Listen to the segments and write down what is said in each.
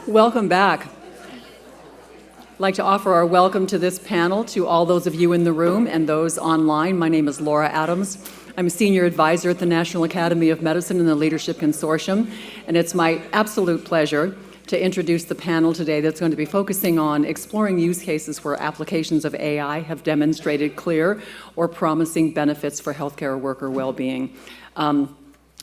Welcome back. I'd like to offer our welcome to this panel to all those of you in the room and those online. My name is Laura Adams. I'm a senior advisor at the National Academy of Medicine and the Leadership Consortium, and it's my absolute pleasure to introduce the panel today that's going to be focusing on exploring use cases where applications of AI have demonstrated clear or promising benefits for healthcare worker well-being.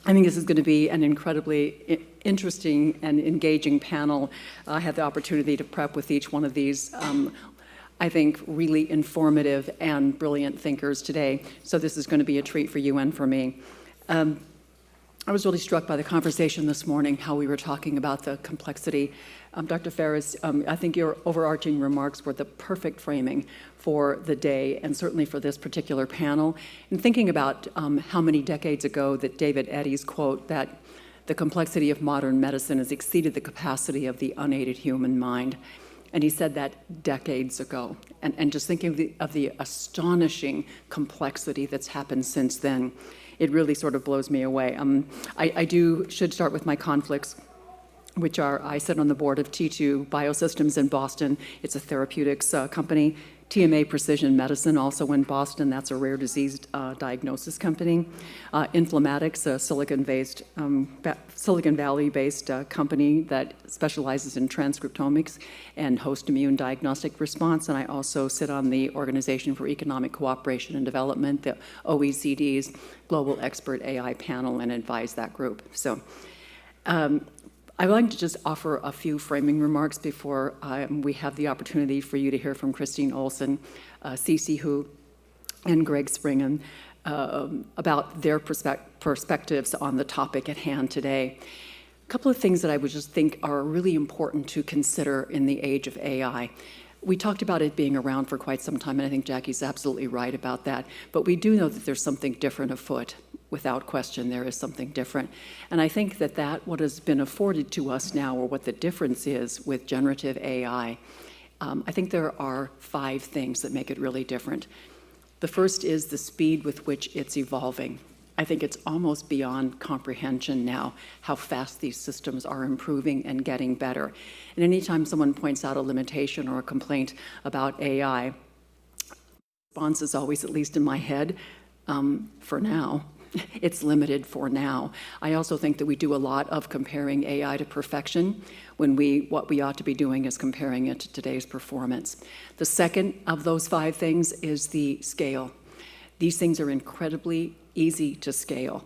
I think this is going to be an incredibly interesting and engaging panel. I had the opportunity to prep with each one of these, I think, really informative and brilliant thinkers today. So this is going to be a treat for you and for me. I was really struck by the conversation this morning, how we were talking about the complexity. Dr. Ferris, I think your overarching remarks were the perfect framing for the day and certainly for this particular panel. And thinking about how many decades ago that David Eddy's quote that the complexity of modern medicine has exceeded the capacity of the unaided human mind. And he said that decades ago. And just thinking of the astonishing complexity that's happened since then, it really sort of blows me away. I should start with my conflicts, which are, I sit on the board of T2 Biosystems in Boston. It's a therapeutics company. TMA Precision Medicine, also in Boston. That's a rare disease diagnosis company. Inflamatics, a Silicon Valley-based company that specializes in transcriptomics and host immune diagnostic response. And I also sit on the Organization for Economic Cooperation and Development, the OECD's Global Expert AI Panel, and advise that group. So I'd like to just offer a few framing remarks before we have the opportunity for you to hear from Christine Olson, Sisi and Greg Springen about their perspectives on the topic at hand today. A couple of things that I would just think are really important to consider in the age of AI. We talked about it being around for quite some time, and I think Jackie's absolutely right about that. But we do know that there's something different afoot. Without question, there is something different. And I think that what has been afforded to us now, or what the difference is with generative AI, I think there are 5 things that make it really different. The first is the speed with which it's evolving. I think it's almost beyond comprehension now how fast these systems are improving and getting better. And anytime someone points out a limitation or a complaint about AI, response is always, at least in my head, for now. It's limited for now. I also think that we do a lot of comparing AI to perfection when what we ought to be doing is comparing it to today's performance. The second of those 5 things is the scale. These things are incredibly easy to scale.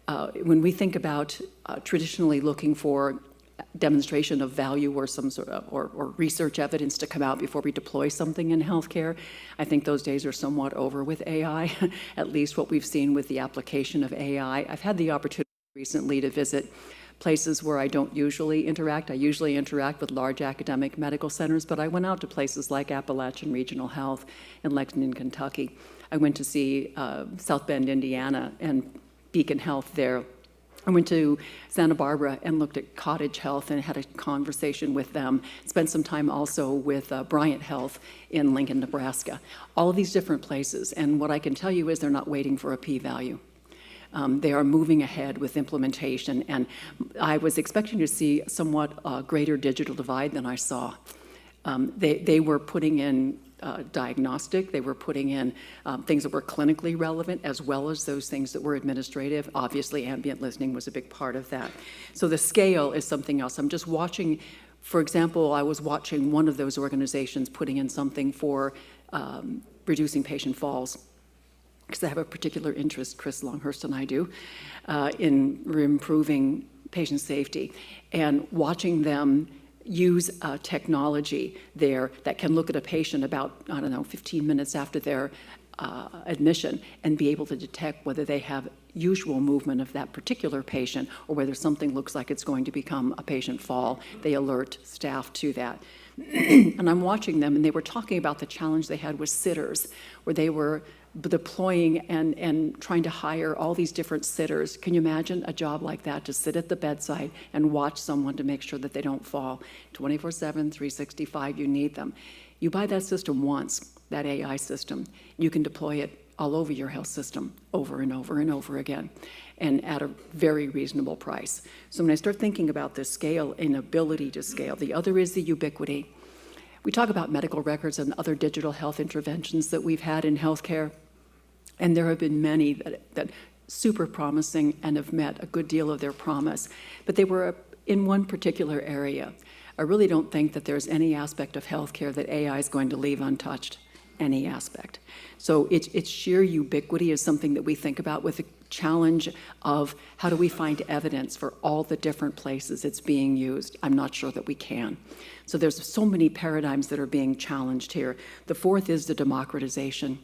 When we think about traditionally looking for demonstration of value or some sort of or research evidence to come out before we deploy something in healthcare, I think those days are somewhat over with AI, at least what we've seen with the application of AI. I've had the opportunity recently to visit places where I don't usually interact. I usually interact with large academic medical centers, but I went out to places like Appalachian Regional Health in Lexington, Kentucky. I went to see South Bend, Indiana, and Beacon Health there. I went to Santa Barbara and looked at Cottage Health and had a conversation with them. Spent some time also with Bryant Health in Lincoln, Nebraska. All of these different places. And what I can tell you is they're not waiting for a p-value. They are moving ahead with implementation. And I was expecting to see somewhat greater digital divide than I saw. They were putting in diagnostic, they were putting in things that were clinically relevant as well as those things that were administrative. Obviously, ambient listening was a big part of that. So the scale is something else. I'm just watching, for example, I was watching one of those organizations putting in something for reducing patient falls, because I have a particular interest, Chris Longhurst and I do, in improving patient safety, and watching them use technology there that can look at a patient about, 15 minutes after their admission and be able to detect whether they have usual movement of that particular patient or whether something looks like it's going to become a patient fall. They alert staff to that. And I'm watching them, and they were talking about the challenge they had with sitters, where they were deploying and trying to hire all these different sitters. Can you imagine a job like that, to sit at the bedside and watch someone to make sure that they don't fall? 24/7, 365, you need them. You buy that system once, that AI system, you can deploy it all over your health system over and over and over again, and at a very reasonable price. So when I start thinking about this scale and ability to scale, the other is the ubiquity. We talk about medical records and other digital health interventions that we've had in healthcare, and there have been many that super promising and have met a good deal of their promise, but they were in one particular area. I really don't think that there's any aspect of healthcare that AI is going to leave untouched, any aspect. So its sheer ubiquity is something that we think about with the challenge of how do we find evidence for all the different places it's being used. I'm not sure that we can. So there's so many paradigms that are being challenged here. The fourth is the democratization.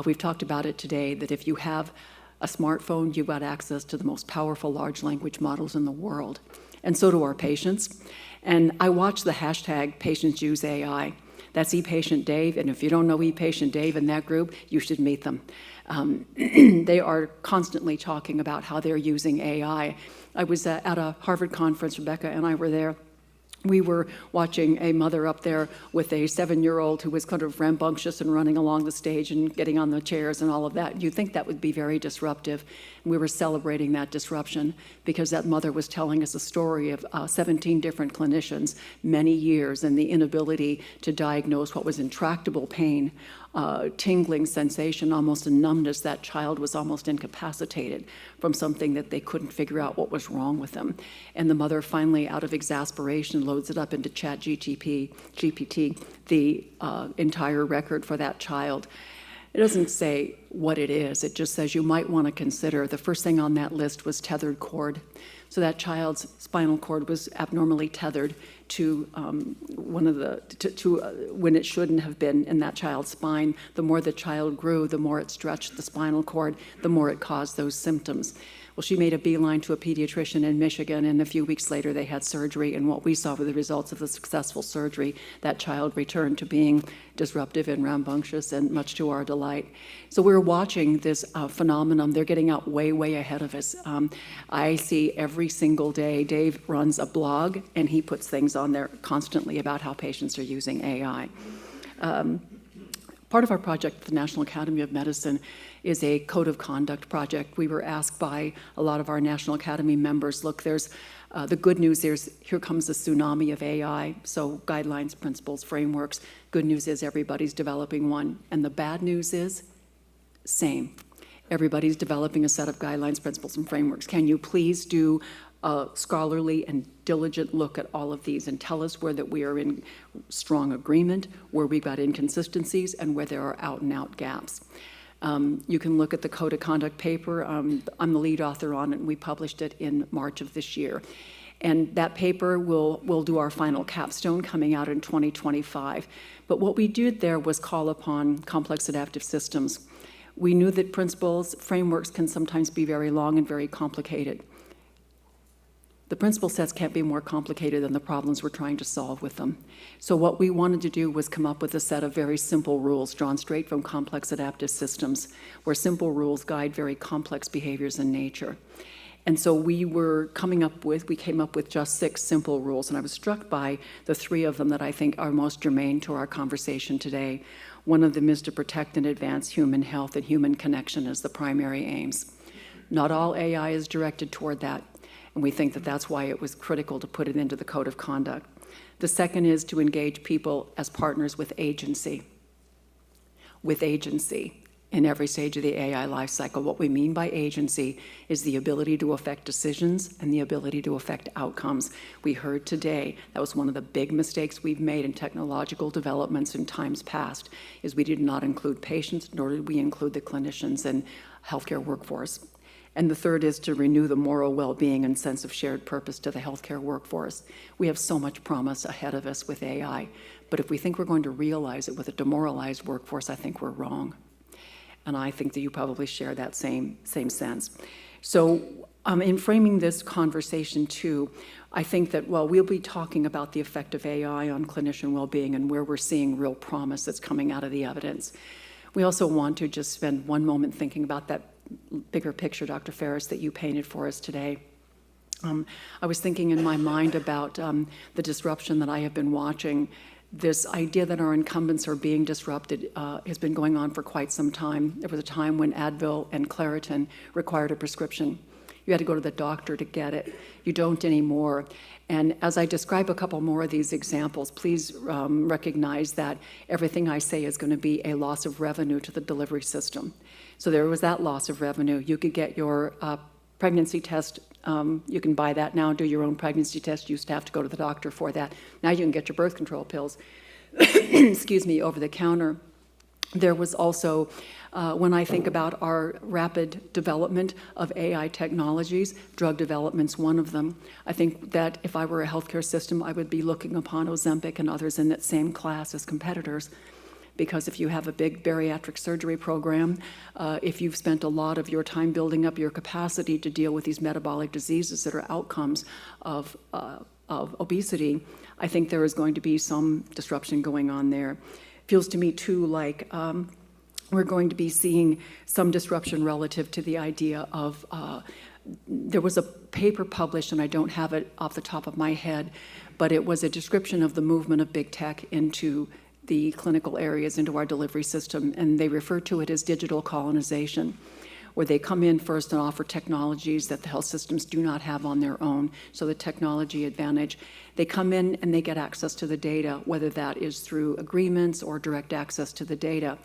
We've talked about it today, that if you have a smartphone, you've got access to the most powerful large language models in the world. And so do our patients. And I watch the hashtag patients use AI. That's ePatient Dave, and if you don't know ePatient Dave in that group, you should meet them. They are constantly talking about how they're using AI. I was at a Harvard conference, Rebecca and I were there. We were watching a mother up there with a 7-year-old who was kind of rambunctious and running along the stage and getting on the chairs and all of that. You'd think that would be very disruptive. And we were celebrating that disruption because that mother was telling us a story of 17 different clinicians, many years, and the inability to diagnose what was intractable pain, tingling sensation, almost a numbness. That child was almost incapacitated from something that they couldn't figure out what was wrong with them. And the mother finally, out of exasperation, loads it up into GPT, the entire record for that child. It doesn't say what it is. It just says you might want to consider. The first thing on that list was tethered cord. So that child's spinal cord was abnormally tethered to when it shouldn't have been in that child's spine. The more the child grew, the more it stretched the spinal cord, the more it caused those symptoms. Well, she made a beeline to a pediatrician in Michigan, and a few weeks later they had surgery, and what we saw were the results of the successful surgery. That child returned to being disruptive and rambunctious, and much to our delight. So we're watching this phenomenon. They're getting out way, way ahead of us. I see every single day, Dave runs a blog, and he puts things on there constantly about how patients are using AI. Part of our project at the National Academy of Medicine is a code of conduct project. We were asked by a lot of our National Academy members, look, there's the good news is here comes a tsunami of AI, so guidelines, principles, frameworks. Good news is everybody's developing one. And the bad news is, same. Everybody's developing a set of guidelines, principles, and frameworks. Can you please do a scholarly and diligent look at all of these and tell us where that we are in strong agreement, where we've got inconsistencies, and where there are out-and-out gaps. You can look at the Code of Conduct paper. I'm the lead author on it, and we published it in March of this year. And that paper will do our final capstone coming out in 2025. But what we did there was call upon complex adaptive systems. We knew that principles, frameworks can sometimes be very long and very complicated. The principle sets can't be more complicated than the problems we're trying to solve with them. So what we wanted to do was come up with a set of very simple rules drawn straight from complex adaptive systems, where simple rules guide very complex behaviors in nature. And so we came up with just 6 simple rules, and I was struck by the 3 of them that I think are most germane to our conversation today. One of them is to protect and advance human health and human connection as the primary aims. Not all AI is directed toward that. And we think that that's why it was critical to put it into the Code of Conduct. The second is to engage people as partners with agency in every stage of the AI life cycle. What we mean by agency is the ability to affect decisions and the ability to affect outcomes. We heard today that was one of the big mistakes we've made in technological developments in times past, is we did not include patients, nor did we include the clinicians and healthcare workforce. And the third is to renew the moral well-being and sense of shared purpose to the healthcare workforce. We have so much promise ahead of us with AI, but if we think we're going to realize it with a demoralized workforce, I think we're wrong. And I think that you probably share that same sense. So in framing this conversation too, I think that while we'll be talking about the effect of AI on clinician well-being and where we're seeing real promise that's coming out of the evidence, we also want to just spend one moment thinking about that bigger picture, Dr. Ferris, that you painted for us today. I was thinking in my mind about the disruption that I have been watching this idea that our incumbents are being disrupted has been going on for quite some time. There was a time when Advil and Claritin required a prescription. You had to go to the doctor to get it. You don't anymore. And as I describe a couple more of these examples, please recognize that everything I say is going to be a loss of revenue to the delivery system. So there was that loss of revenue. You could get your pregnancy test. You can buy that now, do your own pregnancy test. You used to have to go to the doctor for that. Now you can get your birth control pills, excuse me, over the counter. There was also, when I think about our rapid development of AI technologies, drug development's one of them. I think that if I were a healthcare system, I would be looking upon Ozempic and others in that same class as competitors. Because if you have a big bariatric surgery program, if you've spent a lot of your time building up your capacity to deal with these metabolic diseases that are outcomes of obesity, I think there is going to be some disruption going on there. Feels to me too like we're going to be seeing some disruption relative to the idea of, there was a paper published, and I don't have it off the top of my head, but it was a description of the movement of big tech into the clinical areas, into our delivery system, and they refer to it as digital colonization, where they come in first and offer technologies that the health systems do not have on their own, so the technology advantage. They come in and they get access to the data, whether that is through agreements or direct access to the data.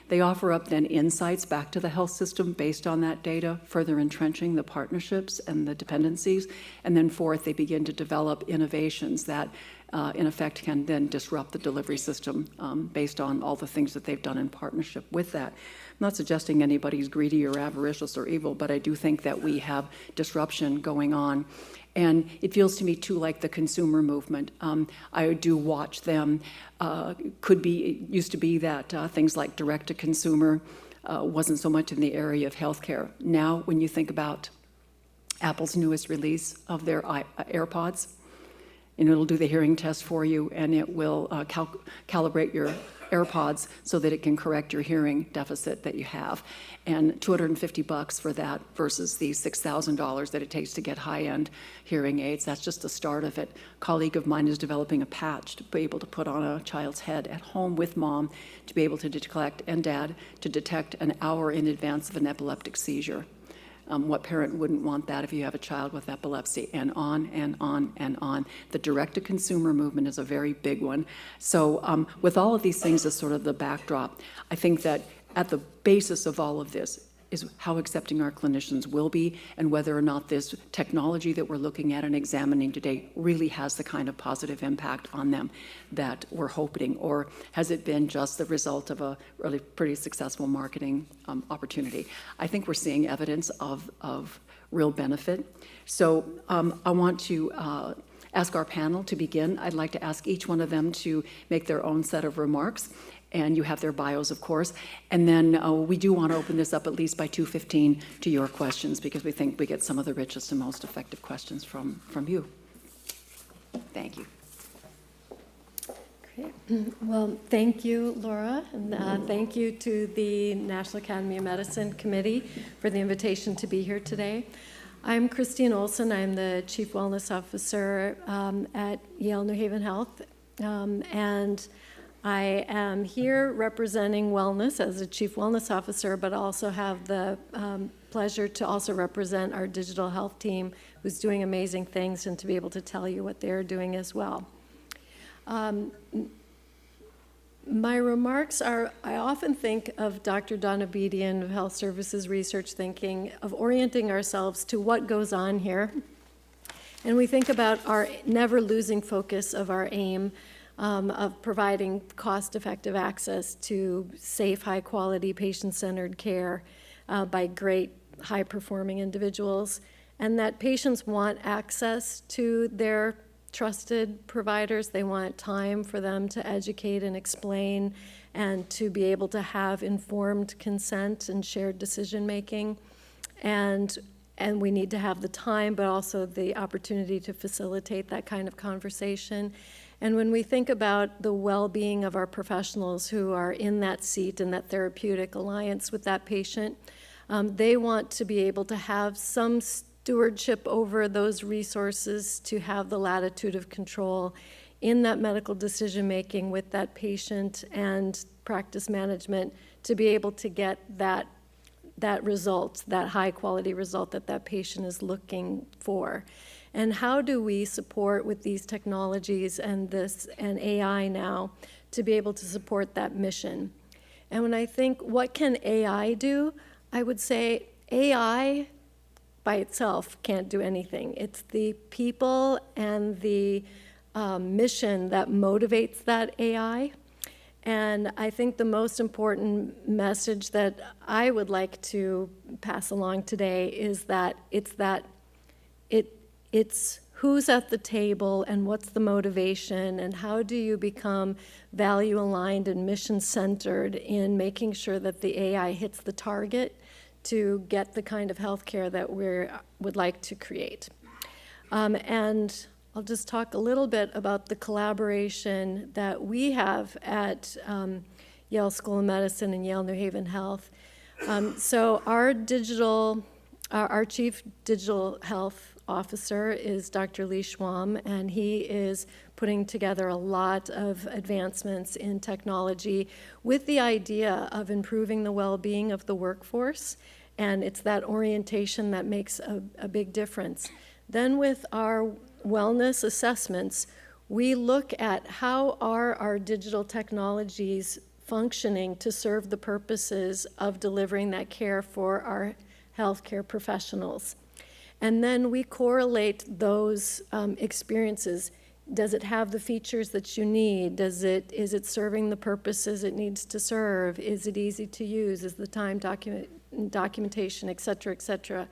They offer up then insights back to the health system based on that data, further entrenching the partnerships and the dependencies. And then fourth, they begin to develop innovations that in effect can then disrupt the delivery system based on all the things that they've done in partnership with that. I'm not suggesting anybody's greedy or avaricious or evil, but I do think that we have disruption going on. And it feels to me too like the consumer movement. I do watch them. It used to be that things like direct-to-consumer wasn't so much in the area of healthcare. Now, when you think about Apple's newest release of their AirPods, and it'll do the hearing test for you, and it will calibrate your AirPods so that it can correct your hearing deficit that you have. And $250 for that versus the $6,000 that it takes to get high-end hearing aids. That's just the start of it. A colleague of mine is developing a patch to be able to put on a child's head at home with mom to be able to detect, and dad, to detect an hour in advance of an epileptic seizure. What parent wouldn't want that if you have a child with epilepsy? And on and on and on. The direct-to-consumer movement is a very big one. So with all of these things as sort of the backdrop, I think that at the basis of all of this is how accepting our clinicians will be, and whether or not this technology that we're looking at and examining today really has the kind of positive impact on them that we're hoping, or has it been just the result of a really pretty successful marketing opportunity? I think we're seeing evidence of real benefit. So I want to ask our panel to begin. I'd like to ask each one of them to make their own set of remarks. And you have their bios, of course. And then we do want to open this up at least by 2:15 to your questions, because we think we get some of the richest and most effective questions from you. Thank you. Great. Well, thank you, Laura, and thank you to the National Academy of Medicine Committee for the invitation to be here today. I'm Christine Olson. I'm the Chief Wellness Officer at Yale New Haven Health, and I am here representing wellness as a Chief Wellness Officer, but also have the pleasure to also represent our digital health team, who's doing amazing things, and to be able to tell you what they're doing as well. My remarks are, I often think of Dr. Donna Bedian of Health Services Research thinking of orienting ourselves to what goes on here. And we think about our never losing focus of our aim of providing cost-effective access to safe, high-quality, patient-centered care by great, high-performing individuals, and that patients want access to their trusted providers. They want time for them to educate and explain, and to be able to have informed consent and shared decision-making. And we need to have the time, but also the opportunity to facilitate that kind of conversation. And when we think about the well-being of our professionals who are in that seat, in that therapeutic alliance with that patient, they want to be able to have some stewardship over those resources, to have the latitude of control in that medical decision-making with that patient and practice management to be able to get that result, that high-quality result that that patient is looking for. And how do we support with these technologies and AI now to be able to support that mission? And when I think, what can AI do? I would say AI by itself can't do anything. It's the people and the mission that motivates that AI. And I think the most important message that I would like to pass along today is that it's who's at the table and what's the motivation and how do you become value-aligned and mission-centered in making sure that the AI hits the target to get the kind of healthcare that we would like to create. And I'll just talk a little bit about the collaboration that we have at Yale School of Medicine and Yale New Haven Health. So our Chief Digital Health Officer is Dr. Lee Schwam, and he is putting together a lot of advancements in technology with the idea of improving the well-being of the workforce, and it's that orientation that makes a big difference. Then with our wellness assessments, we look at how are our digital technologies functioning to serve the purposes of delivering that care for our healthcare professionals. And then we correlate those experiences. Does it have the features that you need? Is it serving the purposes it needs to serve? Is it easy to use? Is the time documentation, et cetera, et cetera?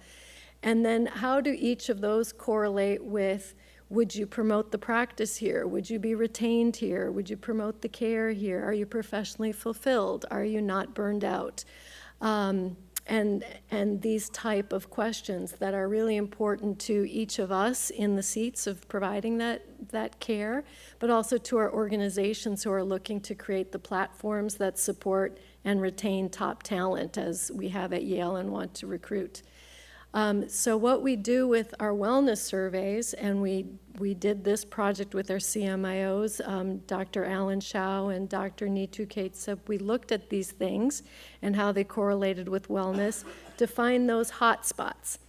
And then how do each of those correlate with, would you promote the practice here? Would you be retained here? Would you promote the care here? Are you professionally fulfilled? Are you not burned out? And these type of questions that are really important to each of us in the seats of providing that care, but also to our organizations who are looking to create the platforms that support and retain top talent, as we have at Yale and want to recruit. So what we do with our wellness surveys, and we did this project with our CMIOs, Dr. Alan Shao and Dr. Neetu Ketsup, we looked at these things and how they correlated with wellness to find those hot spots.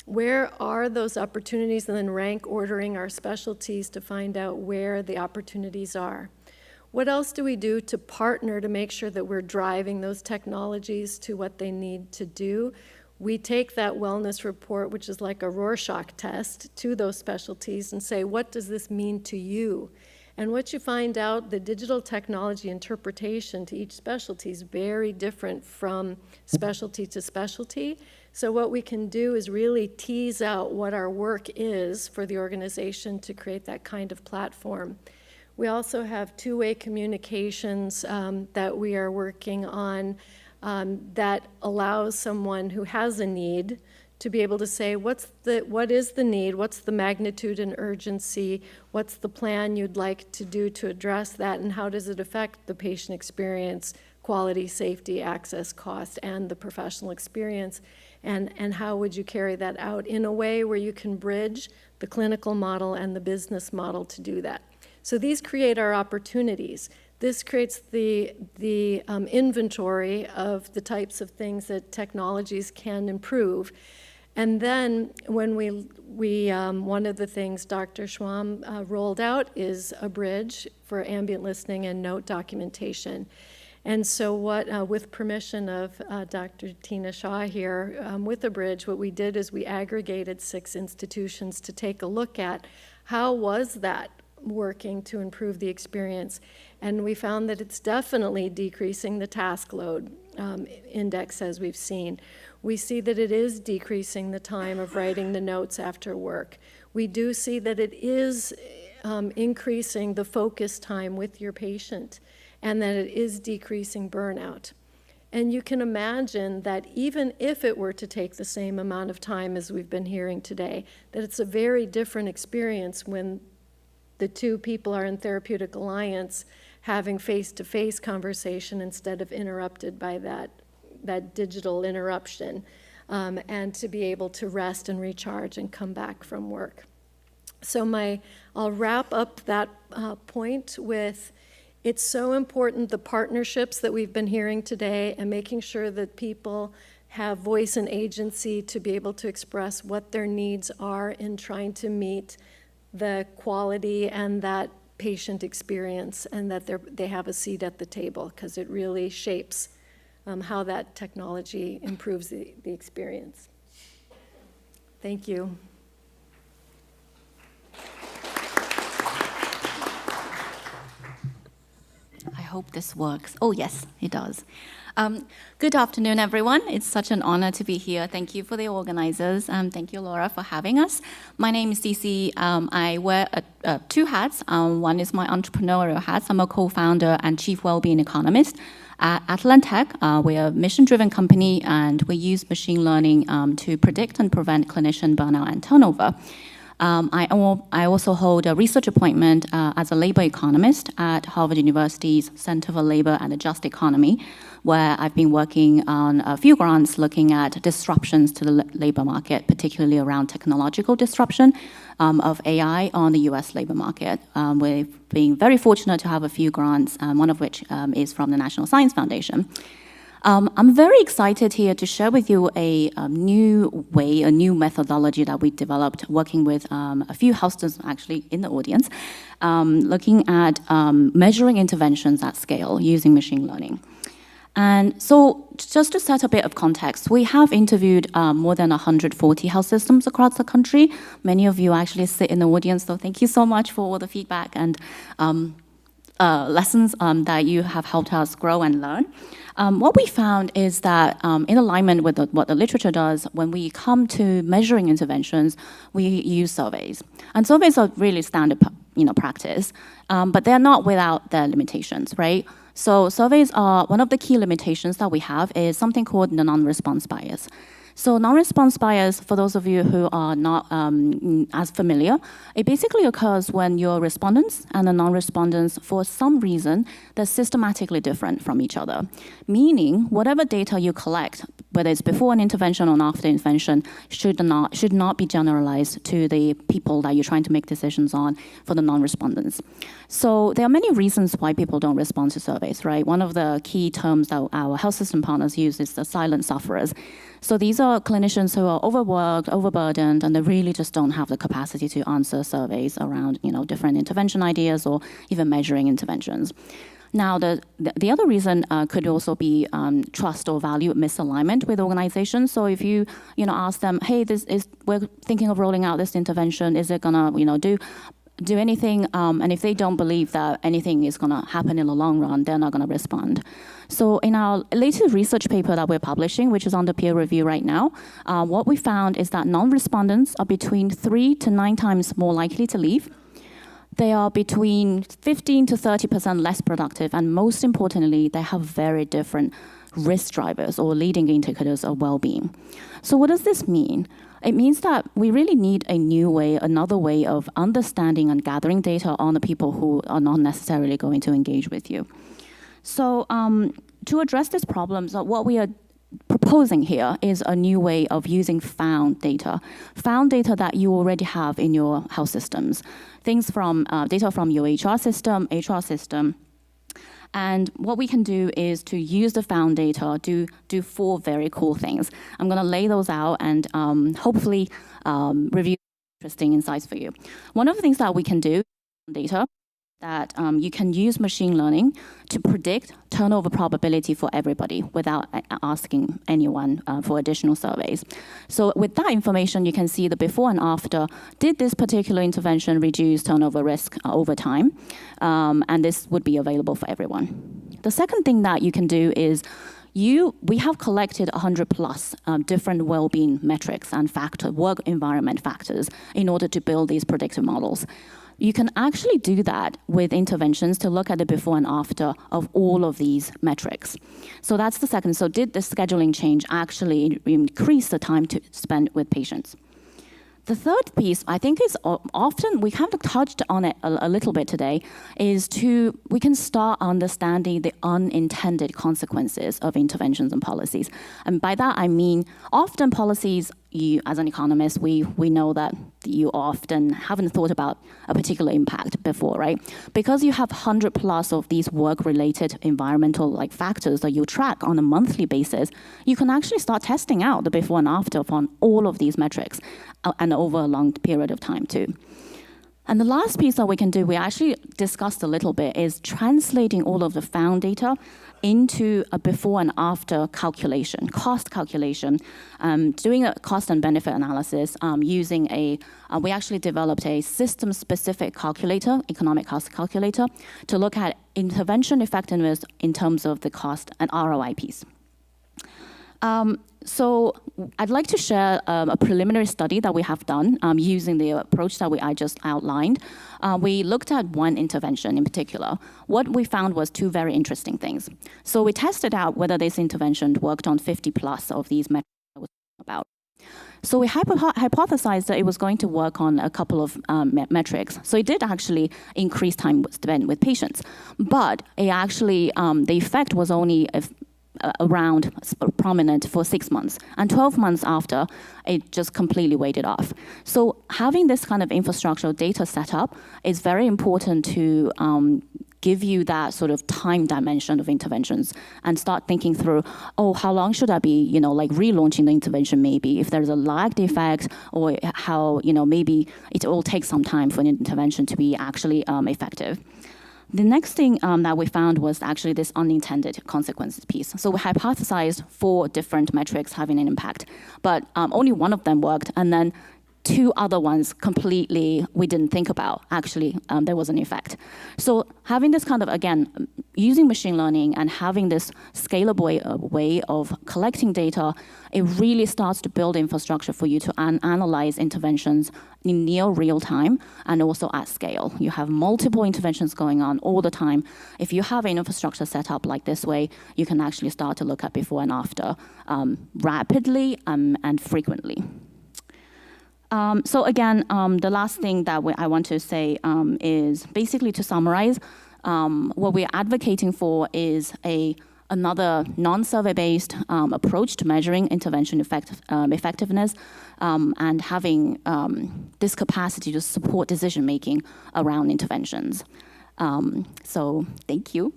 Where are those opportunities, and then rank ordering our specialties to find out where the opportunities are. What else do we do to partner to make sure that we're driving those technologies to what they need to do? We take that wellness report, which is like a Rorschach test, to those specialties and say, what does this mean to you? And what you find out, the digital technology interpretation to each specialty is very different from specialty to specialty. So what we can do is really tease out what our work is for the organization to create that kind of platform. We also have two-way communications that we are working on that allows someone who has a need to be able to say, what is the need, what's the magnitude and urgency, what's the plan you'd like to do to address that, and how does it affect the patient experience, quality, safety, access, cost, and the professional experience, and how would you carry that out in a way where you can bridge the clinical model and the business model to do that. So these create our opportunities. This creates the inventory of the types of things that technologies can improve. And then when one of the things Dr. Schwam rolled out is a bridge for ambient listening and note documentation. And so with permission of Dr. Tina Shaw here, with a bridge, what we did is we aggregated 6 institutions to take a look at how was that working to improve the experience. And we found that it's definitely decreasing the task load index, as we've seen. We see that it is decreasing the time of writing the notes after work. We do see that it is increasing the focus time with your patient, and that it is decreasing burnout. And you can imagine that even if it were to take the same amount of time as we've been hearing today, that it's a very different experience when the two people are in therapeutic alliance having face-to-face conversation instead of interrupted by that digital interruption, and to be able to rest and recharge and come back from work. So I'll wrap up that point with, it's so important, the partnerships that we've been hearing today and making sure that people have voice and agency to be able to express what their needs are in trying to meet the quality and that patient experience, and that they have a seat at the table, because it really shapes how that technology improves the experience. Thank you. I hope this works. Oh, yes, it does. Good afternoon, everyone. It's such an honor to be here. Thank you for the organizers. Thank you, Laura, for having us. My name is Sisi. I wear two hats. One is my entrepreneurial hat. I'm a co-founder and chief well-being economist at Atalan Tech. We're a mission-driven company, and we use machine learning to predict and prevent clinician burnout and turnover. I also hold a research appointment as a labor economist at Harvard University's Center for Labor and the Just Economy, where I've been working on a few grants looking at disruptions to the labor market, particularly around technological disruption of AI on the US labor market. We've been very fortunate to have a few grants, one of which is from the National Science Foundation. I'm very excited here to share with you a new methodology that we developed working with a few health systems actually in the audience, looking at measuring interventions at scale using machine learning. And so just to set a bit of context, we have interviewed more than 140 health systems across the country. Many of you actually sit in the audience, so thank you so much for all the feedback and lessons that you have helped us grow and learn. What we found is that in alignment with what the literature does, when we come to measuring interventions, we use surveys. And surveys are really standard practice, but they're not without their limitations, right? So surveys are, one of the key limitations that we have is something called the non-response bias. So non-response bias, for those of you who are not as familiar, it basically occurs when your respondents and the non-respondents, for some reason, they're systematically different from each other. Meaning, whatever data you collect, whether it's before an intervention or after intervention, should not be generalized to the people that you're trying to make decisions on for the non-respondents. So there are many reasons why people don't respond to surveys, right? One of the key terms that our health system partners use is the silent sufferers. So these are clinicians who are overworked, overburdened, and they really just don't have the capacity to answer surveys around, different intervention ideas or even measuring interventions. Now, the other reason could also be trust or value misalignment with organizations. So if you ask them, hey, we're thinking of rolling out this intervention, is it gonna do anything? And if they don't believe that anything is gonna happen in the long run, they're not gonna respond. So in our latest research paper that we're publishing, which is under peer review right now, what we found is that non-respondents are between 3 to 9 times more likely to leave. They are between 15 to 30% less productive, and most importantly, they have very different risk drivers or leading indicators of well-being. So what does this mean? It means that we really need another way of understanding and gathering data on the people who are not necessarily going to engage with you. So to address this problem, what we are proposing here is a new way of using found data that you already have in your health systems. Things from data from your HR system, and what we can do is to use the found data to do 4 very cool things. I'm going to lay those out and hopefully review interesting insights for you. One of the things that we can do data that you can use machine learning to predict turnover probability for everybody without asking anyone for additional surveys. So with that information, you can see the before and after. Did this particular intervention reduce turnover risk over time? And this would be available for everyone. The second thing that you can do is we have collected 100 plus different well-being metrics and work environment factors in order to build these predictive models. You can actually do that with interventions to look at the before and after of all of these metrics. So that's the second. So did the scheduling change actually increase the time to spend with patients? The third piece, I think, is often, we kind of touched on it a little bit today, is we can start understanding the unintended consequences of interventions and policies. And by that, I mean, often policies, as an economist, we know that you often haven't thought about a particular impact before, right? Because you have 100 plus of these work-related environmental like factors that you track on a monthly basis, you can actually start testing out the before and after upon all of these metrics and over a long period of time too. And the last piece that we can do, we actually discussed a little bit, is translating all of the found data into a before and after calculation, cost calculation, doing a cost and benefit analysis using we actually developed a system-specific calculator, economic cost calculator, to look at intervention effectiveness in terms of the cost and ROI piece. So I'd like to share a preliminary study that we have done using the approach that I just outlined. We looked at one intervention in particular. What we found was two very interesting things. So we tested out whether this intervention worked on 50 plus of these metrics I was talking about. So we hypothesized that it was going to work on a couple of metrics. So it did actually increase time spent with patients, but it actually, the effect was only around prominent for 6 months, and 12 months after, it just completely weighted off. So having this kind of infrastructural data set up is very important to give you that sort of time dimension of interventions and start thinking through, oh, how long should I be, like relaunching the intervention maybe, if there's a lagged effect, or how, maybe it will take some time for an intervention to be actually effective. The next thing that we found was actually this unintended consequences piece. So we hypothesized 4 different metrics having an impact, but only one of them worked, and then 2 other ones completely we didn't think about. Actually, there was an effect. So having this kind of, again, using machine learning and having this scalable way of collecting data, it really starts to build infrastructure for you to analyze interventions in near real time and also at scale. You have multiple interventions going on all the time. If you have an infrastructure set up like this way, you can actually start to look at before and after rapidly and frequently. So again, the last thing that I want to say is basically to summarize, what we're advocating for is another non-survey-based approach to measuring intervention effectiveness and having this capacity to support decision-making around interventions. So thank you.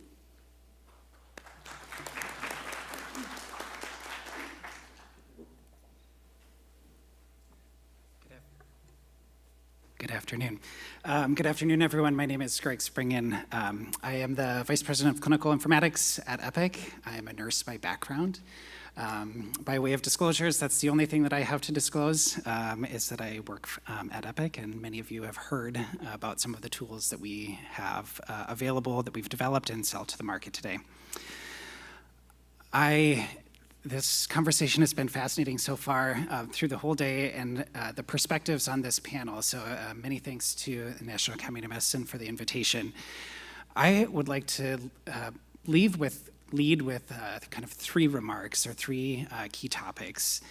Good afternoon. Good afternoon, everyone. My name is Greg Springen. I am the Vice President of Clinical Informatics at Epic. I am a nurse by background. By way of disclosures, that's the only thing that I have to disclose, is that I work at Epic, and many of you have heard about some of the tools that we have available, that we've developed and sell to the market today. This conversation has been fascinating so far through the whole day, and the perspectives on this panel. So many thanks to the National Academy of Medicine for the invitation. I would like to lead with kind of 3 remarks or 3 key topics.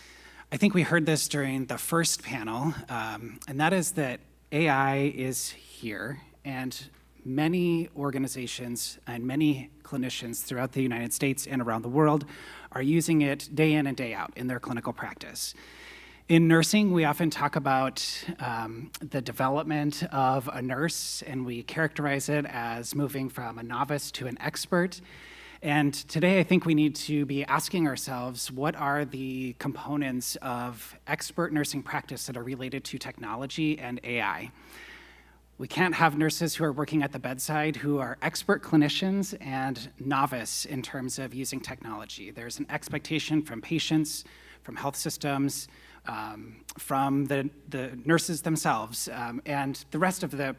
I think we heard this during the first panel, and that is that AI is here, and many organizations and many clinicians throughout the United States and around the world are using it day in and day out in their clinical practice. In nursing, we often talk about the development of a nurse, and we characterize it as moving from a novice to an expert. And today, I think we need to be asking ourselves, what are the components of expert nursing practice that are related to technology and AI? We can't have nurses who are working at the bedside who are expert clinicians and novice in terms of using technology. There's an expectation from patients, from health systems, from the nurses themselves, and the rest of the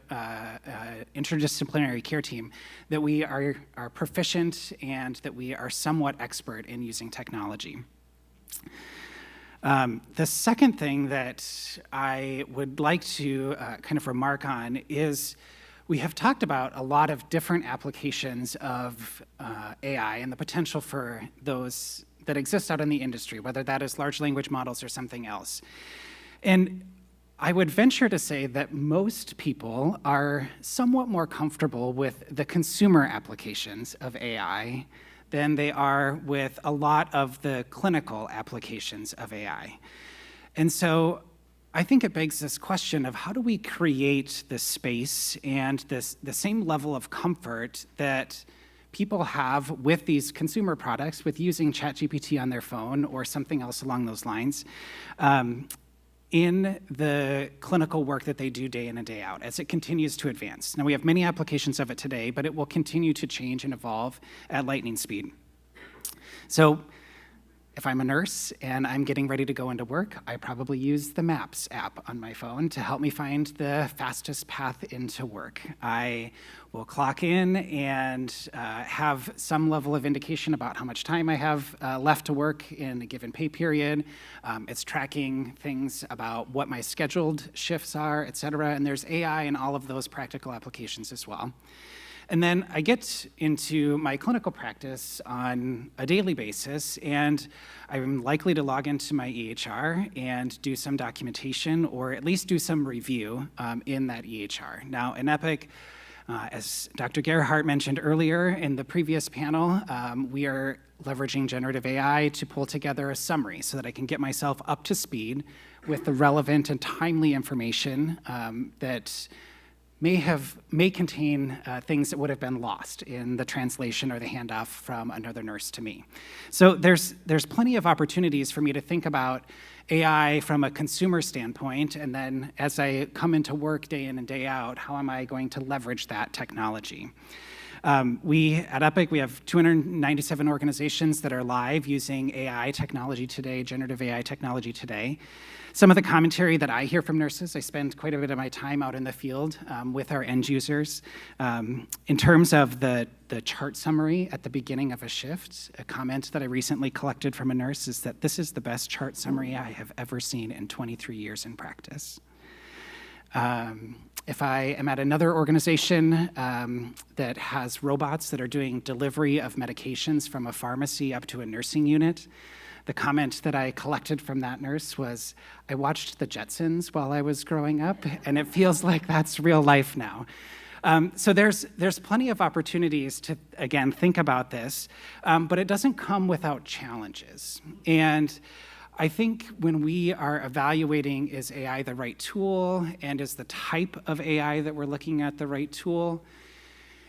interdisciplinary care team, that we are proficient and that we are somewhat expert in using technology. The second thing that I would like to kind of remark on is we have talked about a lot of different applications of AI and the potential for those that exist out in the industry, whether that is large language models or something else. And I would venture to say that most people are somewhat more comfortable with the consumer applications of AI than they are with a lot of the clinical applications of AI. And so I think it begs this question of how do we create this space and the same level of comfort that people have with these consumer products, with using ChatGPT on their phone or something else along those lines, in the clinical work that they do day in and day out as it continues to advance. Now, we have many applications of it today, but it will continue to change and evolve at lightning speed. So if I'm a nurse and I'm getting ready to go into work, I probably use the Maps app on my phone to help me find the fastest path into work. I will clock in and have some level of indication about how much time I have left to work in a given pay period. It's tracking things about what my scheduled shifts are, et cetera, and there's AI in all of those practical applications as well. And then I get into my clinical practice on a daily basis, and I'm likely to log into my EHR and do some documentation or at least do some review in that EHR. Now, in Epic, as Dr. Gerhardt mentioned earlier in the previous panel, we are leveraging generative AI to pull together a summary so that I can get myself up to speed with the relevant and timely information that may contain things that would have been lost in the translation or the handoff from another nurse to me. So there's plenty of opportunities for me to think about AI from a consumer standpoint, and then as I come into work day in and day out, how am I going to leverage that technology? At Epic, we have 297 organizations that are live using AI technology today, generative AI technology today. Some of the commentary that I hear from nurses, I spend quite a bit of my time out in the field with our end users. In terms of the chart summary at the beginning of a shift, a comment that I recently collected from a nurse is that this is the best chart summary I have ever seen in 23 years in practice. If I am at another organization that has robots that are doing delivery of medications from a pharmacy up to a nursing unit, the comment that I collected from that nurse was, I watched the Jetsons while I was growing up, and it feels like that's real life now. So there's plenty of opportunities to, again, think about this, but it doesn't come without challenges. And I think when we are evaluating, is AI the right tool, and is the type of AI that we're looking at the right tool,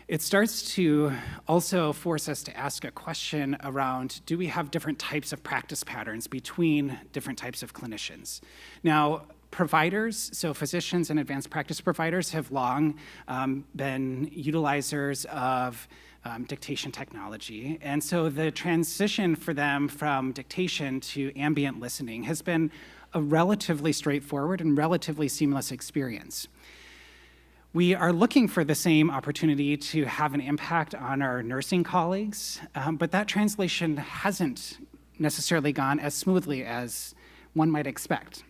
it starts to also force us to ask a question around, do we have different types of practice patterns between different types of clinicians? Now, providers, so physicians and advanced practice providers have long been utilizers of dictation technology. And so the transition for them from dictation to ambient listening has been a relatively straightforward and relatively seamless experience. We are looking for the same opportunity to have an impact on our nursing colleagues, but that translation hasn't necessarily gone as smoothly as one might expect.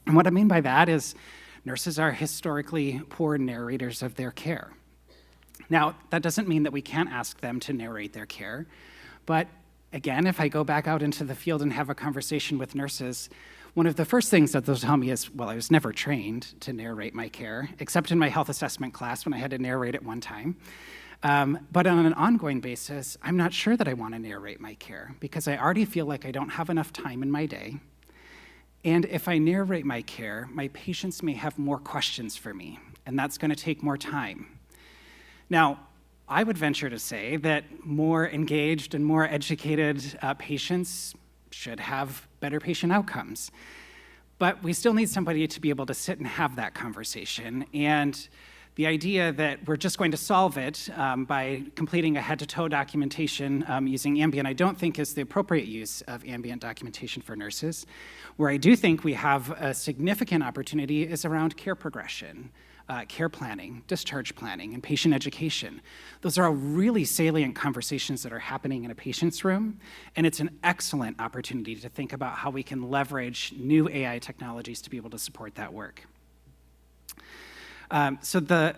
And what I mean by that is nurses are historically poor narrators of their care. Now, that doesn't mean that we can't ask them to narrate their care, but again, if I go back out into the field and have a conversation with nurses, one of the first things that they'll tell me is, well, I was never trained to narrate my care, except in my health assessment class when I had to narrate it one time. But on an ongoing basis, I'm not sure that I want to narrate my care because I already feel like I don't have enough time in my day. And if I narrate my care, my patients may have more questions for me, and that's going to take more time. Now, I would venture to say that more engaged and more educated patients should have better patient outcomes. But we still need somebody to be able to sit and have that conversation. And the idea that we're just going to solve it by completing a head-to-toe documentation using ambient, I don't think is the appropriate use of ambient documentation for nurses. Where I do think we have a significant opportunity is around care progression, care planning, discharge planning, and patient education. Those are all really salient conversations that are happening in a patient's room, and it's an excellent opportunity to think about how we can leverage new AI technologies to be able to support that work. So the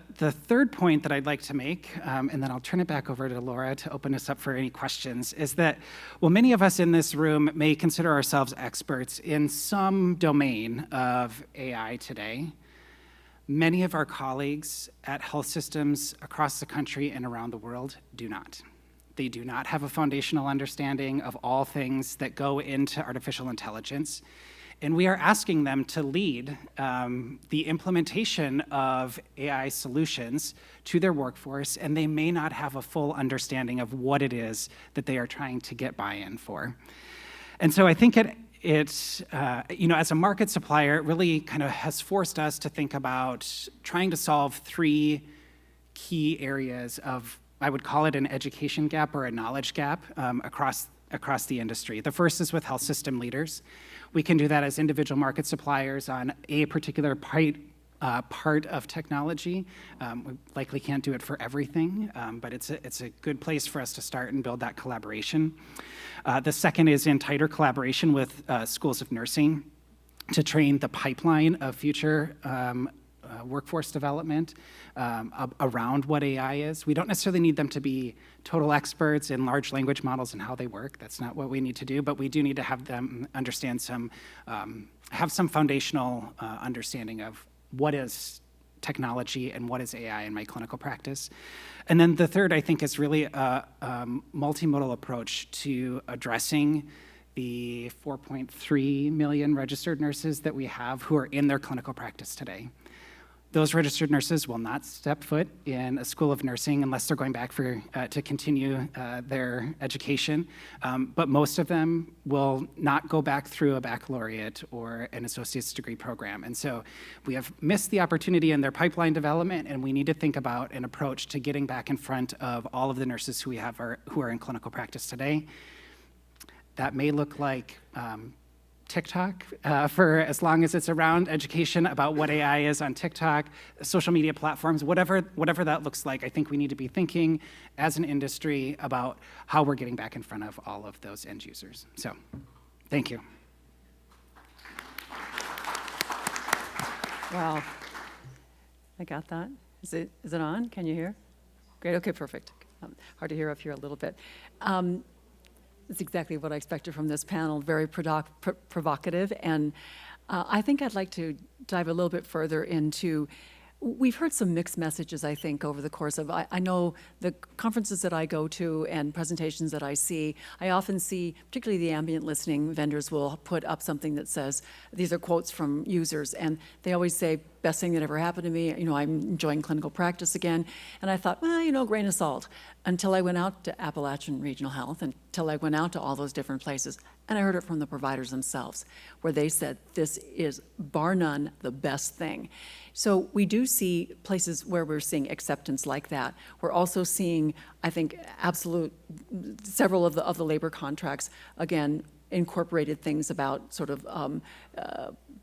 third point that I'd like to make, and then I'll turn it back over to Laura to open us up for any questions, is that while many of us in this room may consider ourselves experts in some domain of AI today, many of our colleagues at health systems across the country and around the world do not. They do not have a foundational understanding of all things that go into artificial intelligence. And we are asking them to lead the implementation of AI solutions to their workforce, and they may not have a full understanding of what it is that they are trying to get buy-in for. And so I think as a market supplier, it really kind of has forced us to think about trying to solve three key areas of, I would call it an education gap or a knowledge gap across the industry. The first is with health system leaders. We can do that as individual market suppliers on a particular part of technology. We likely can't do it for everything, but it's a good place for us to start and build that collaboration. The second is in tighter collaboration with schools of nursing to train the pipeline of future workforce development around what AI is. We don't necessarily need them to be total experts in large language models and how they work. That's not what we need to do, but we do need to have them understand have some foundational understanding of what is technology and what is AI in my clinical practice. And then the third, I think, is really a multimodal approach to addressing the 4.3 million registered nurses that we have who are in their clinical practice today. Those registered nurses will not step foot in a school of nursing unless they're going back to continue their education. But most of them will not go back through a baccalaureate or an associate's degree program. And so we have missed the opportunity in their pipeline development, and we need to think about an approach to getting back in front of all of the nurses who are in clinical practice today. That may look like TikTok for as long as it's around, education about what AI is on TikTok, social media platforms, whatever that looks like. I think we need to be thinking as an industry about how we're getting back in front of all of those end users. So, thank you. Wow. I got that. Is it on? Can you hear? Great. Okay, perfect. Hard to hear up here a little bit. It's exactly what I expected from this panel, very provocative. And I think I'd like to dive a little bit further into, we've heard some mixed messages, I think, over the course of, I know the conferences that I go to and presentations that I see, I often see, particularly the ambient listening vendors will put up something that says, these are quotes from users, and they always say, best thing that ever happened to me, I'm enjoying clinical practice again. And I thought, well, grain of salt, until I went out to Appalachian Regional Health, until I went out to all those different places, and I heard it from the providers themselves, where they said, this is bar none the best thing. So we do see places where we're seeing acceptance like that. We're also seeing, I think, several of the labor contracts, again, incorporated things about sort of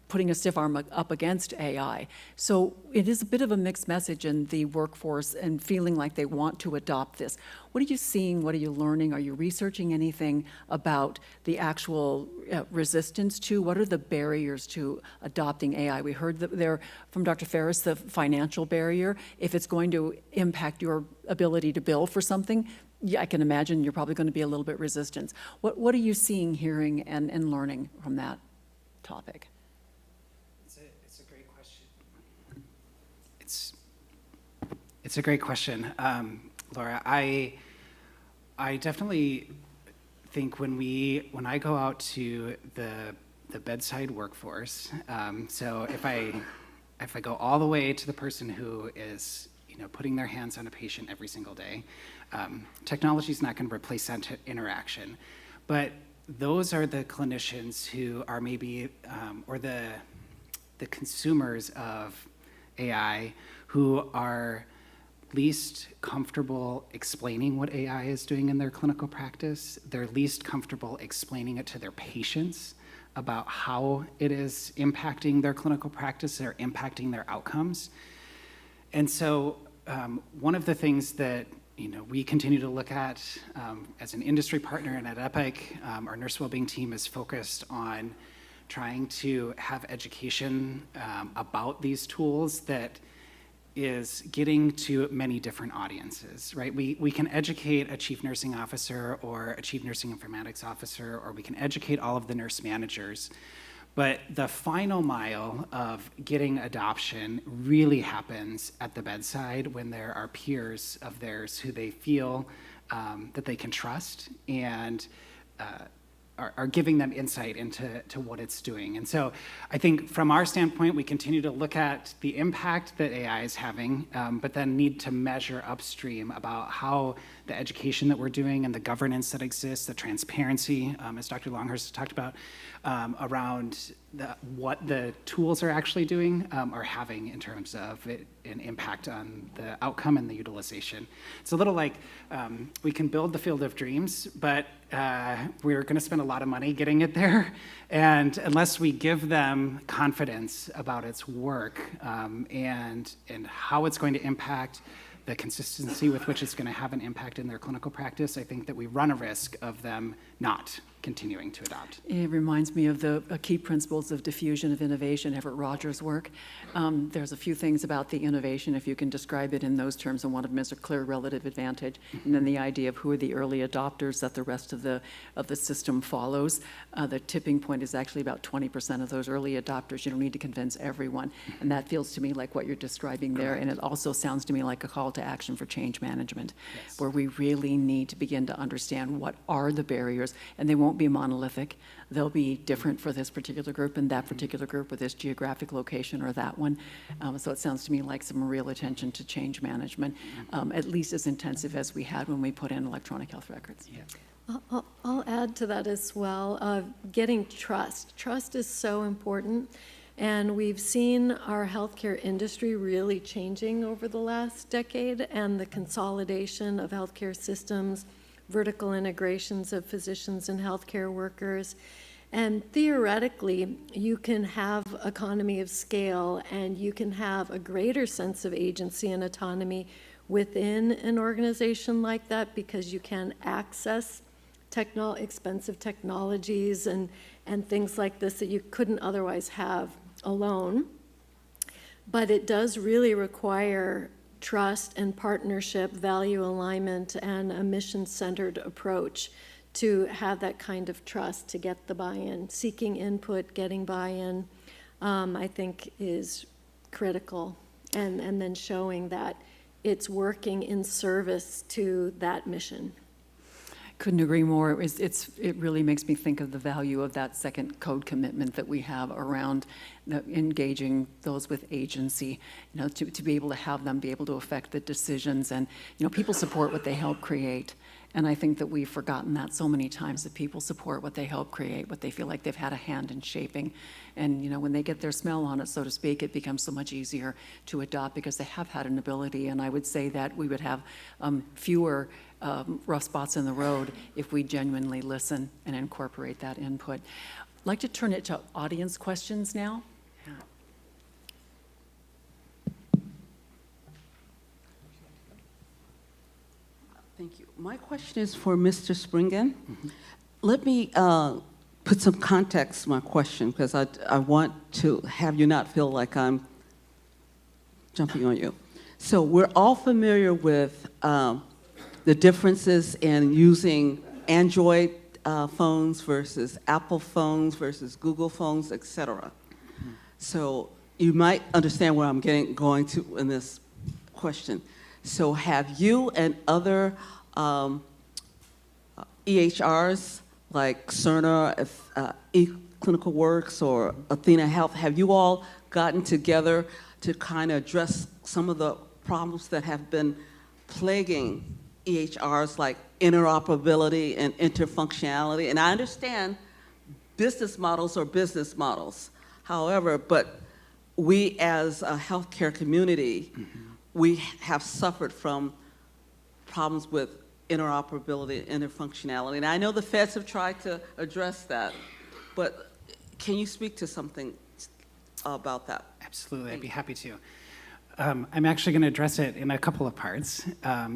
putting a stiff arm up against AI. So it is a bit of a mixed message in the workforce and feeling like they want to adopt this. What are you seeing? What are you learning? Are you researching anything about the actual resistance to? What are the barriers to adopting AI? We heard there from Dr. Ferris, the financial barrier. If it's going to impact your ability to bill for something, I can imagine you're probably going to be a little bit resistant. What are you seeing, hearing, and learning from that topic? It's a great question. It's a great question, Laura. I definitely think when I go out to the bedside workforce, so if I go all the way to the person who is putting their hands on a patient every single day, technology is not going to replace that interaction, but those are the clinicians who are maybe, or the consumers of AI who are least comfortable explaining what AI is doing in their clinical practice. They're least comfortable explaining it to their patients about how it is impacting their clinical practice or impacting their outcomes. And so one of the things that we continue to look at as an industry partner and at Epic, our nurse wellbeing team is focused on trying to have education about these tools that is getting to many different audiences, right? We can educate a chief nursing officer or a chief nursing informatics officer, or we can educate all of the nurse managers. But the final mile of getting adoption really happens at the bedside when there are peers of theirs who they feel that they can trust and are giving them insight into what it's doing. And so I think from our standpoint, we continue to look at the impact that AI is having, but then need to measure upstream about how the education that we're doing and the governance that exists, the transparency, as Dr. Longhurst talked about, around what the tools are actually doing are having in terms of an impact on the outcome and the utilization. It's a little like we can build the field of dreams, but we're going to spend a lot of money getting it there. And unless we give them confidence about its work and how it's going to impact the consistency with which it's going to have an impact in their clinical practice, I think that we run a risk of them not continuing to adopt. It reminds me of the key principles of diffusion of innovation, Everett Rogers' work. There's a few things about the innovation, if you can describe it in those terms, and one of them is a clear relative advantage, and then the idea of who are the early adopters that the rest of the system follows. The tipping point is actually about 20% of those early adopters. You don't need to convince everyone, and that feels to me like what you're describing there, and it also sounds to me like a call to action for change management, where we really need to begin to understand what are the barriers, and they won't be monolithic. They'll be different for this particular group and that particular group with this geographic location or that one. So it sounds to me like some real attention to change management, at least as intensive as we had when we put in electronic health records. Yeah. I'll add to that as well. Getting trust. Trust is so important. And we've seen our healthcare industry really changing over the last decade, and the consolidation of healthcare systems, vertical integrations of physicians and healthcare workers. And theoretically, you can have economy of scale, and you can have a greater sense of agency and autonomy within an organization like that, because you can access expensive technologies and things like this that you couldn't otherwise have alone. But it does really require trust and partnership, value alignment, and a mission-centered approach to have that kind of trust, to get the buy-in. Seeking input, getting buy-in, I think is critical, and then showing that it's working in service to that mission. Couldn't agree more. It really makes me think of the value of that second code commitment that we have around engaging those with agency, to be able to have them be able to affect the decisions, and people support what they help create. And I think that we've forgotten that so many times, that people support what they help create, what they feel like they've had a hand in shaping. And when they get their smell on it, so to speak, it becomes so much easier to adopt because they have had an ability. And I would say that we would have fewer rough spots in the road if we genuinely listen and incorporate that input. I'd like to turn it to audience questions now. Thank you. My question is for Mr. Springen. Mm-hmm. Let me put some context to my question, because I want to have you not feel like I'm jumping on you. So we're all familiar with the differences in using Android phones versus Apple phones versus Google phones, et cetera. Mm-hmm. So you might understand where I'm going to in this question. So have you and other EHRs like Cerner, eClinical Works, or Athena Health, have you all gotten together to kind of address some of the problems that have been plaguing EHRs, like interoperability and interfunctionality? And I understand business models are business models. However, but we as a healthcare community, we have suffered from problems with interoperability and interfunctionality. And I know the feds have tried to address that, but can you speak to something about that? Absolutely, I'd be happy to. I'm actually going to address it in a couple of parts.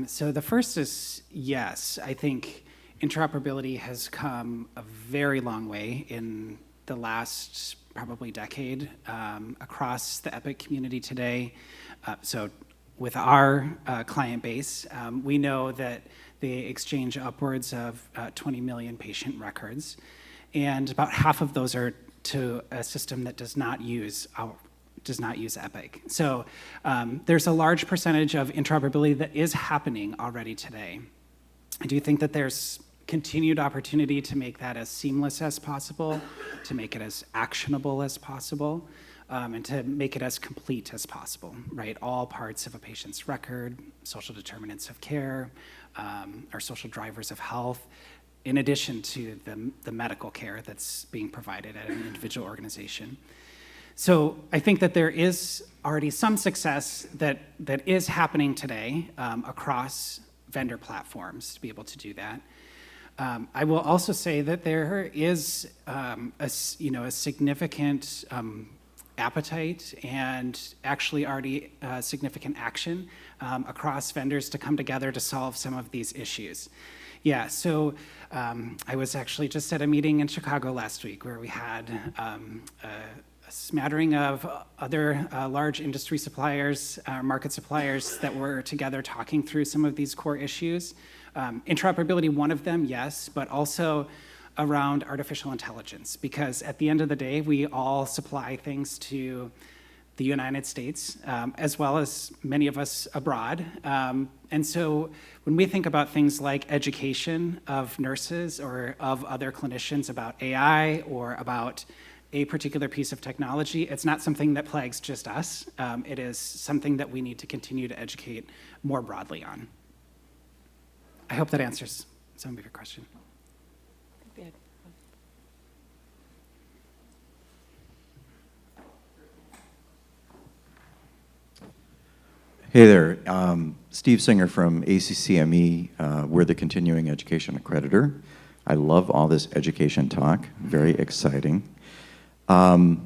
So the first is, yes, I think interoperability has come a very long way in the last probably decade across the Epic community today. So with our client base, we know that they exchange upwards of 20 million patient records, and about half of those are to a system that does not use Epic. So there's a large percentage of interoperability that is happening already today. I do think that there's continued opportunity to make that as seamless as possible, to make it as actionable as possible, and to make it as complete as possible, right? All parts of a patient's record, social determinants of care, our social drivers of health, in addition to the medical care that's being provided at an individual organization. So I think that there is already some success that is happening today across vendor platforms to be able to do that. I will also say that there is a significant appetite and actually already significant action across vendors to come together to solve some of these issues. Yeah, so I was actually just at a meeting in Chicago last week where we had a smattering of other large industry suppliers, market suppliers that were together talking through some of these core issues. Interoperability, one of them, yes, but also around artificial intelligence, because at the end of the day, we all supply things to the United States, as well as many of us abroad. And so when we think about things like education of nurses or of other clinicians about AI or about a particular piece of technology, it's not something that plagues just us. It is something that we need to continue to educate more broadly on. I hope that answers some of your question. Hey there, Steve Singer from ACCME. We're the continuing education accreditor. I love all this education talk, very exciting. You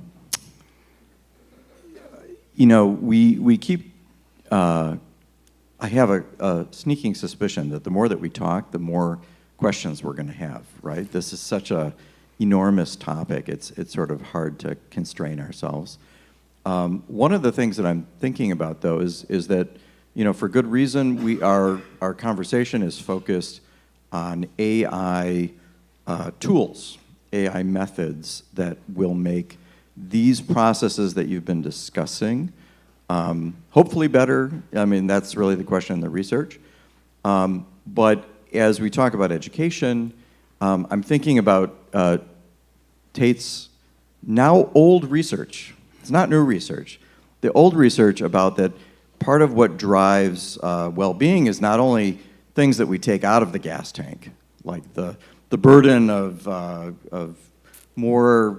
know, we keep, I have a sneaking suspicion that the more that we talk, the more questions we're gonna have, right? This is such a enormous topic, it's sort of hard to constrain ourselves. One of the things that I'm thinking about, though, is that, you know, for good reason, our conversation is focused on AI tools, AI methods that will make these processes that you've been discussing hopefully better. I mean, that's really the question in the research. But as we talk about education, I'm thinking about Tate's now old research. It's not new research. The old research about that part of what drives well-being is not only things that we take out of the gas tank, like the burden of more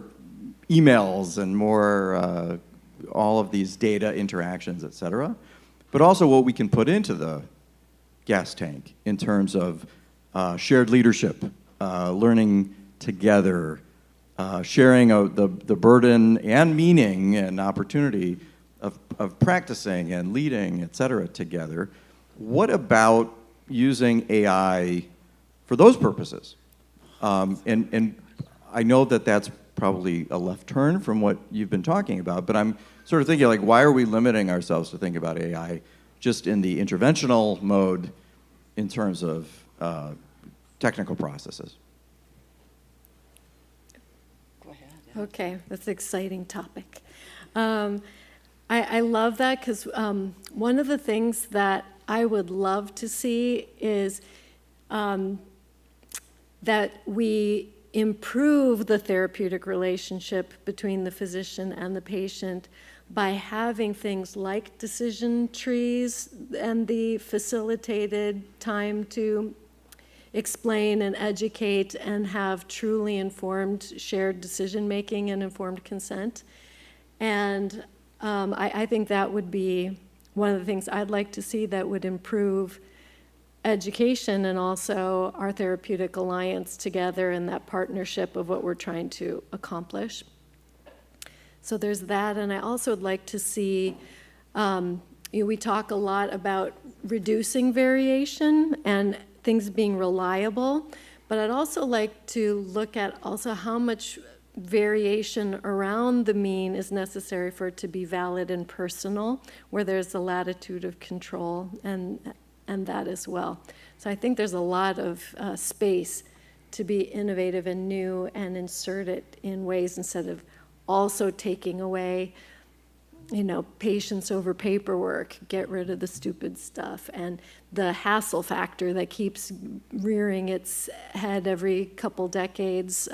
emails and more all of these data interactions, et cetera, but also what we can put into the gas tank in terms of shared leadership, learning together, sharing the burden and meaning and opportunity of practicing and leading, et cetera, together. What about using AI for those purposes? And I know that that's probably a left turn from what you've been talking about, but I'm sort of thinking, like, why are we limiting ourselves to think about AI just in the interventional mode in terms of technical processes? Okay, that's an exciting topic. I love that because one of the things that I would love to see is that we improve the therapeutic relationship between the physician and the patient by having things like decision trees and the facilitated time to explain and educate and have truly informed shared decision-making and informed consent. And I think that would be one of the things I'd like to see that would improve education and also our therapeutic alliance together and that partnership of what we're trying to accomplish. So there's that, and I also would like to see, we talk a lot about reducing variation and things being reliable, but I'd also like to look at also how much variation around the mean is necessary for it to be valid and personal, where there's a latitude of control and that as well. So I think there's a lot of space to be innovative and new and insert it in ways instead of also taking away patience over paperwork, get rid of the stupid stuff, and the hassle factor that keeps rearing its head every couple decades,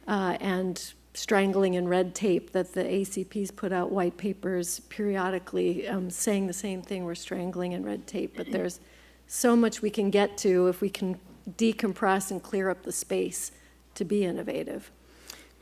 and strangling and red tape that the ACPs put out white papers periodically saying the same thing, we're strangling and red tape, but there's so much we can get to if we can decompress and clear up the space to be innovative.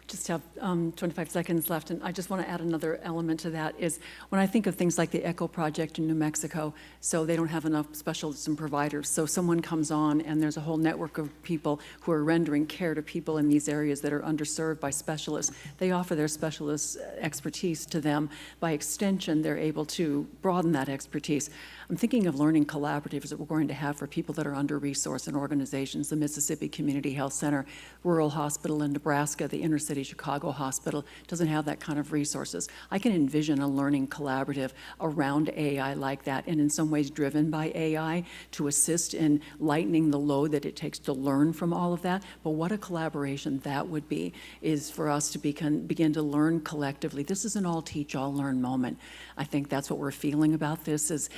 Just have 25 seconds left, and I just want to add another element to that is when I think of things like the ECHO project in New Mexico, so they don't have enough specialists and providers, so someone comes on and there's a whole network of people who are rendering care to people in these areas that are underserved by specialists. They offer their specialist expertise to them. By extension, they're able to broaden that expertise. I'm thinking of learning collaboratives that we're going to have for people that are under-resourced in organizations, the Mississippi Community Health Center, Rural Hospital in Nebraska, the Inner City Chicago Hospital doesn't have that kind of resources. I can envision a learning collaborative around AI like that, and in some ways driven by AI to assist in lightening the load that it takes to learn from all of that. But what a collaboration that would be is for us to begin to learn collectively. This is an all teach, all learn moment. I think that's what we're feeling about this is,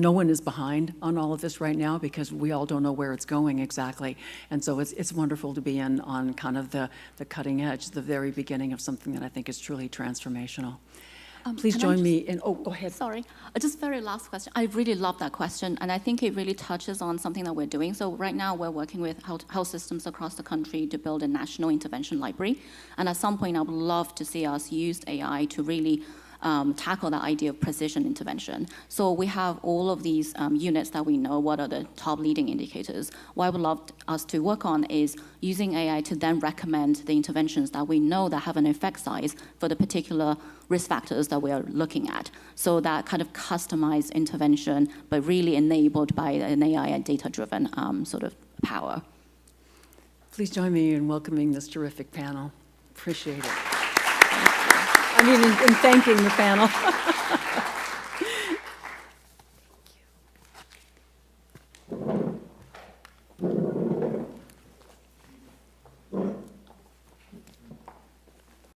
no one is behind on all of this right now because we all don't know where it's going exactly. And so it's wonderful to be on kind of the cutting edge, the very beginning of something that I think is truly transformational. Please join me in, go ahead. Sorry, just very last question. I really love that question, and I think it really touches on something that we're doing. So right now we're working with health systems across the country to build a national intervention library. And at some point I would love to see us use AI to really tackle the idea of precision intervention. So we have all of these units that we know what are the top leading indicators. What I would love us to work on is using AI to then recommend the interventions that we know that have an effect size for the particular risk factors that we are looking at. So that kind of customized intervention, but really enabled by an AI and data-driven sort of power. Please join me in welcoming this terrific panel. Appreciate it. I mean, in thanking the panel.